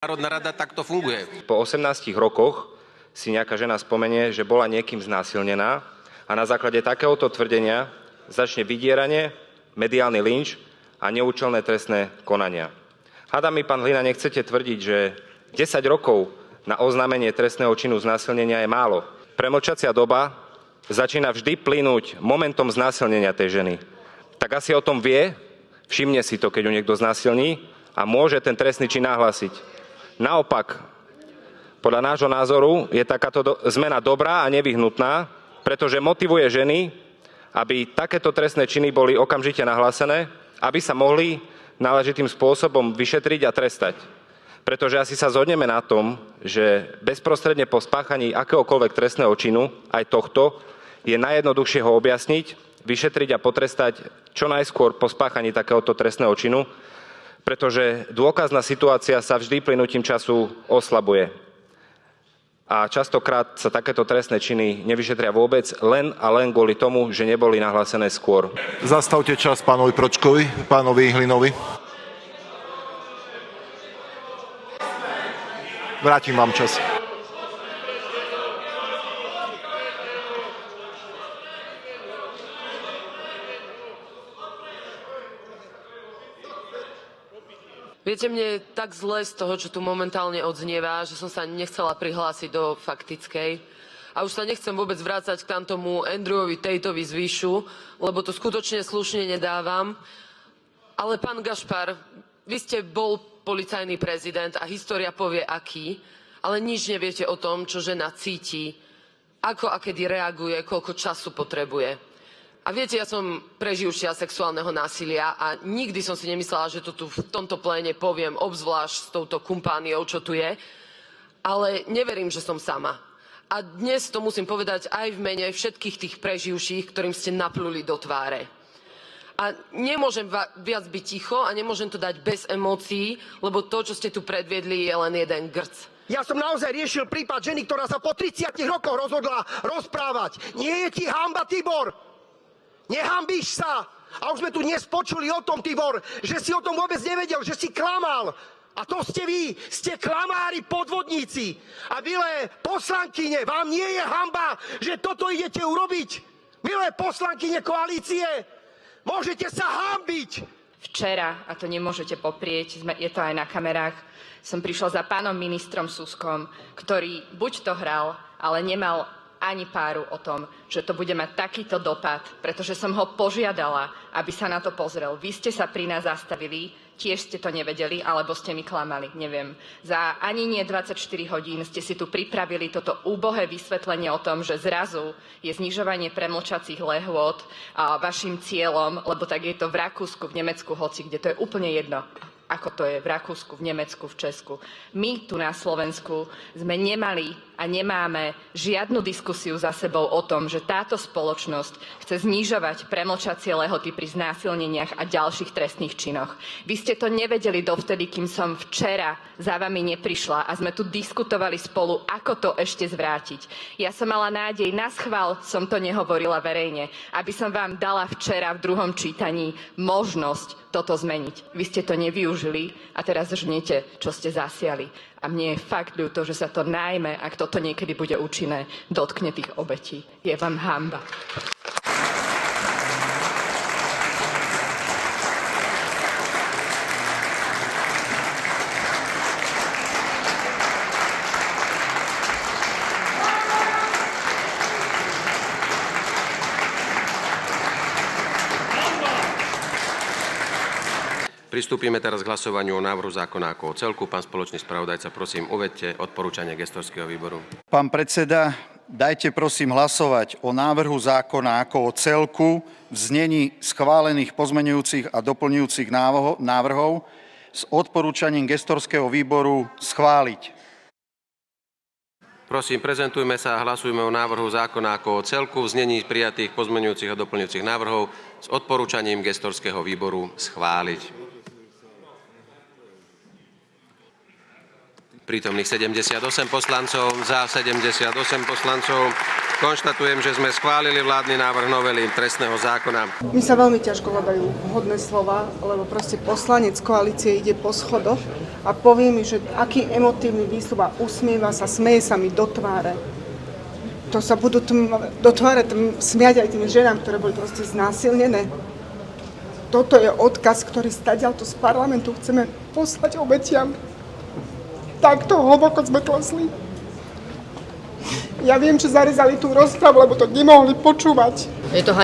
Národná rada takto funguje. Po 18 rokoch si nejaká žena spomenie, že bola niekým znásilnená a na základe takéhoto tvrdenia začne vydieranie, mediálny lynč a neúčelné trestné konania. Hádam mi, pán Hlina, nechcete tvrdiť, že 10 rokov na oznámenie trestného činu znásilnenia je málo. Premlčacia doba začína vždy plynúť momentom znásilnenia tej ženy. Tak asi o tom vie, všimne si to, keď ju niekto znásilní a môže ten trestný čin nahlásiť. Naopak, podľa nášho názoru je takáto zmena dobrá a nevyhnutná, pretože motivuje ženy, aby takéto trestné činy boli okamžite nahlásené, aby sa mohli náležitým spôsobom vyšetriť a trestať. Pretože asi sa zhodneme na tom, že bezprostredne po spáchaní akéhokoľvek trestného činu, aj tohto, je najjednoduchšie ho objasniť, vyšetriť a potrestať čo najskôr po spáchaní takéhoto trestného činu, pretože dôkazná situácia sa vždy plynutím času oslabuje. A častokrát sa takéto trestné činy nevyšetria vôbec len a len kvôli tomu, že neboli nahlásené skôr. Zastavte čas pánovi Pročkovi, pánovi Hlinovi. Vrátim vám čas. Viete, mne je tak zle z toho, čo tu momentálne odznieva, že som sa nechcela prihlásiť do faktickej. A už sa nechcem vôbec vrácať k tamtomu Andrewovi Tateovi z Výšu, lebo to skutočne slušne nedávam. Ale pán Gašpar, vy ste bol policajný prezident a história povie aký, ale nič neviete o tom, čo žena cíti, ako a kedy reaguje, koľko času potrebuje. A viete, ja som preživšia sexuálneho násilia a nikdy som si nemyslela, že to tu v tomto pléne poviem, obzvlášť s touto kumpániou, čo tu je. Ale neverím, že som sama. A dnes to musím povedať aj v mene všetkých tých preživších, ktorým ste napluli do tváre. A nemôžem viac byť ticho a nemôžem to dať bez emócií, lebo to, čo ste tu predviedli, je len jeden grc. Ja som naozaj riešil prípad ženy, ktorá sa po 30 rokoch rozhodla rozprávať. Nie je ti hanba, Tibor! Nehambíš sa! A už sme tu dnes počuli o tom, Tibor, že si o tom vôbec nevedel, že si klamal. A to ste vy, ste klamári, podvodníci. A milé poslankyne, vám nie je hanba, že toto idete urobiť? Milé poslankyne koalície, môžete sa hanbiť. Včera, a to nemôžete poprieť, je to aj na kamerách, som prišla za pánom ministrom Suskom, ktorý buď to hral, ale nemal ani páru o tom, že to bude mať takýto dopad, pretože som ho požiadala, aby sa na to pozrel. Vy ste sa pri nás zastavili, tiež ste to nevedeli, alebo ste mi klamali, neviem. Za ani nie 24 hodín ste si tu pripravili toto úbohé vysvetlenie o tom, že zrazu je znižovanie premlčacích lehôd vašim cieľom, lebo tak je to v Rakúsku, v Nemecku, hoci kde, to je úplne jedno, ako to je v Rakúsku, v Nemecku, v Česku. My tu na Slovensku sme nemali a nemáme žiadnu diskusiu za sebou o tom, že táto spoločnosť chce znižovať premlčacie lehoty pri znásilneniach a ďalších trestných činoch. Vy ste to nevedeli dovtedy, kým som včera za vami neprišla a sme tu diskutovali spolu, ako to ešte zvrátiť. Ja som mala nádej, naschvál som to nehovorila verejne, aby som vám dala včera v druhom čítaní možnosť toto zmeniť. Vy ste to nevyužili a teraz žnete, čo ste zasiali. A mne je fakt ľúto, že sa to najmä, ak toto niekedy bude účinné, dotkne tých obetí. Je vám hanba. Pristúpime teraz k hlasovaniu o návrhu zákona ako o celku. Pán spoločný spravodajca, prosím, uvedte odporúčania gestorského výboru. Pán predseda, dajte prosím hlasovať o návrhu zákona ako o celku v znení schválených pozmeňujúcich a doplňujúcich návrhov s odporúčaním gestorského výboru schváliť. Prosím, prezentujme sa a hlasujme o návrhu zákona ako o celku v znení prijatých pozmeňujúcich a doplňujúcich návrhov s odporúčaním gestorského výboru schváliť. Prítomných 78 poslancov, za 78 poslancov. Konštatujem, že sme schválili vládny návrh novely trestného zákona. Mi sa veľmi ťažko hľadajú vhodné slova, lebo proste poslanec koalície ide po schodoch a povie mi, že aký emotívny výstup a usmieva sa, smeje sa mi do tváre. To sa budú do tváre smiať aj tým ženám, ktoré boli proste znásilnené. Toto je odkaz, ktorý stadiaľto z parlamentu chceme poslať obetiam. Takto hlboko sme klesli. Ja viem, že zarezali tú rozpravu, lebo to nemohli počúvať. Je to